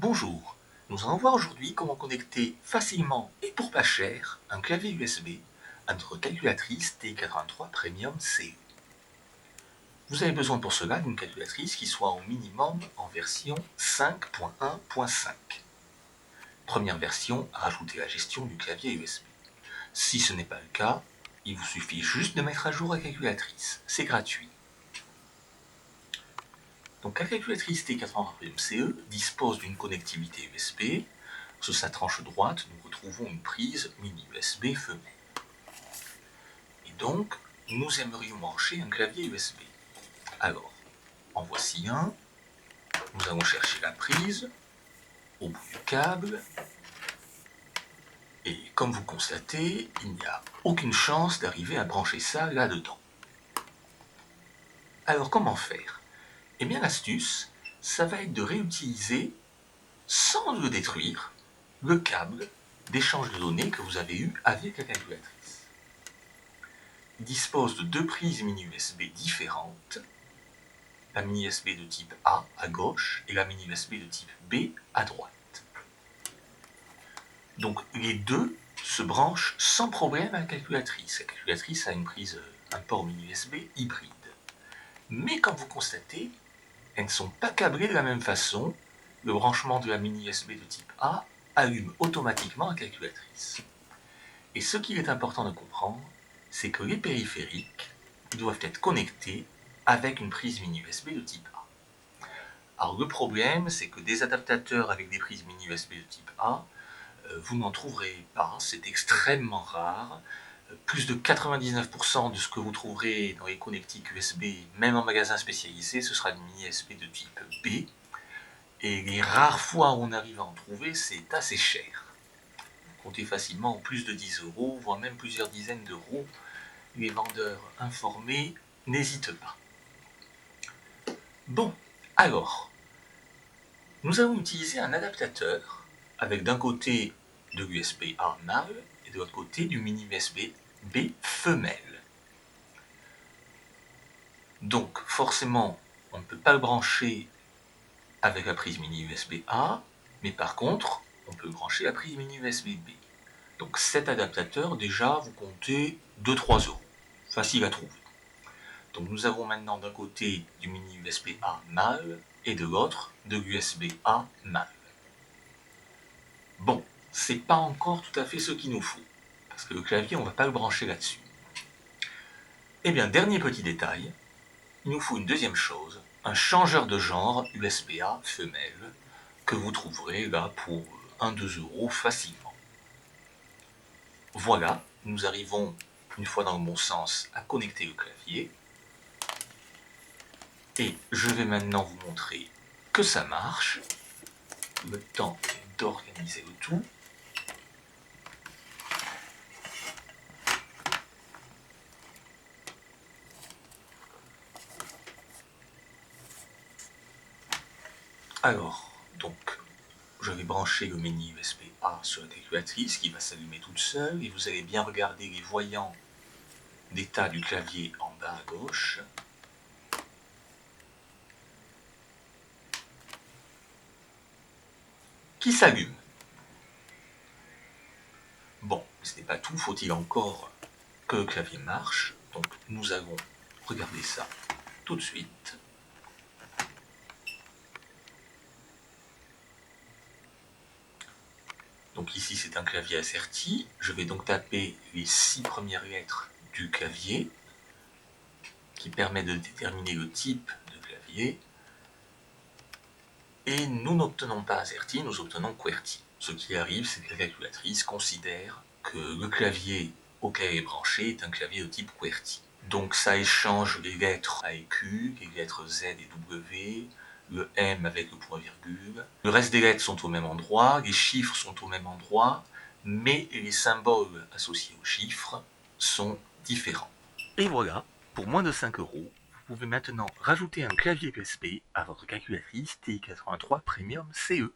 Bonjour, nous allons voir aujourd'hui comment connecter facilement et pour pas cher un clavier USB à notre calculatrice T83 Premium CE. Vous avez besoin pour cela d'une calculatrice qui soit au minimum en version 5.1.5. Première version, rajoutez la gestion du clavier USB. Si ce n'est pas le cas, il vous suffit juste de mettre à jour la calculatrice, c'est gratuit. Donc la calculatrice T83 Premium CE dispose d'une connectivité USB. Sur sa tranche droite, nous retrouvons une prise mini USB femelle. Et donc, nous aimerions brancher un clavier USB. Alors, en voici un. Nous allons chercher la prise au bout du câble. Et comme vous constatez, il n'y a aucune chance d'arriver à brancher ça là-dedans. Alors comment faire? Eh bien l'astuce, ça va être de réutiliser, sans le détruire, le câble d'échange de données que vous avez eu avec la calculatrice. Il dispose de deux prises mini USB différentes, la mini USB de type A à gauche et la mini USB de type B à droite. Donc les deux se branchent sans problème à la calculatrice. La calculatrice a une prise, un port mini USB hybride. Mais comme vous constatez, elles ne sont pas câblées de la même façon. Le branchement de la mini USB de type A allume automatiquement la calculatrice. Et ce qu'il est important de comprendre, c'est que les périphériques doivent être connectés avec une prise mini USB de type A. Alors le problème, c'est que des adaptateurs avec des prises mini USB de type A, vous n'en trouverez pas, c'est extrêmement rare. Plus de 99% de ce que vous trouverez dans les connectiques USB, même en magasin spécialisé, ce sera une mini USB de type B. Et les rares fois où on arrive à en trouver, c'est assez cher. Vous comptez facilement plus de 10 €, voire même plusieurs dizaines d'euros. Les vendeurs informés n'hésitent pas. Bon, alors, nous allons utiliser un adaptateur avec d'un côté de l'USB A mâle et de l'autre côté du mini USB B femelle. Donc forcément, on ne peut pas le brancher avec la prise mini USB A, mais par contre, on peut brancher la prise mini USB B. Donc cet adaptateur, déjà, vous comptez 2-3 €. Facile à trouver. Donc nous avons maintenant d'un côté du mini USB A mâle et de l'autre de l'USB A mâle. Bon, c'est pas encore tout à fait ce qu'il nous faut, parce que le clavier, on ne va pas le brancher là-dessus. Eh bien, dernier petit détail, il nous faut une deuxième chose, un changeur de genre USB-A femelle, que vous trouverez là pour 1-2 € facilement. Voilà, nous arrivons, une fois dans le bon sens, à connecter le clavier. Et je vais maintenant vous montrer que ça marche. Le temps d'organiser le tout. Alors, donc, je vais brancher le mini USB A sur la calculatrice qui va s'allumer toute seule et vous allez bien regarder les voyants d'état du clavier en bas à gauche. Qui s'allume. Bon, ce n'est pas tout, faut-il encore que le clavier marche. Donc nous allons regarder ça tout de suite. Donc ici c'est un clavier ASRT. Je vais donc taper les 6 premières lettres du clavier qui permet de déterminer le type de clavier. Et nous n'obtenons pas ASRT, nous obtenons QWERTY. Ce qui arrive, c'est que la calculatrice considère que le clavier auquel elle est branchée est un clavier de type QWERTY. Donc ça échange les lettres A et Q, les lettres Z et W, le M avec le point virgule. Le reste des lettres sont au même endroit, les chiffres sont au même endroit, mais les symboles associés aux chiffres sont différents. Et voilà, pour moins de 5 €, vous pouvez maintenant rajouter un clavier USB à votre calculatrice TI-83 Premium CE.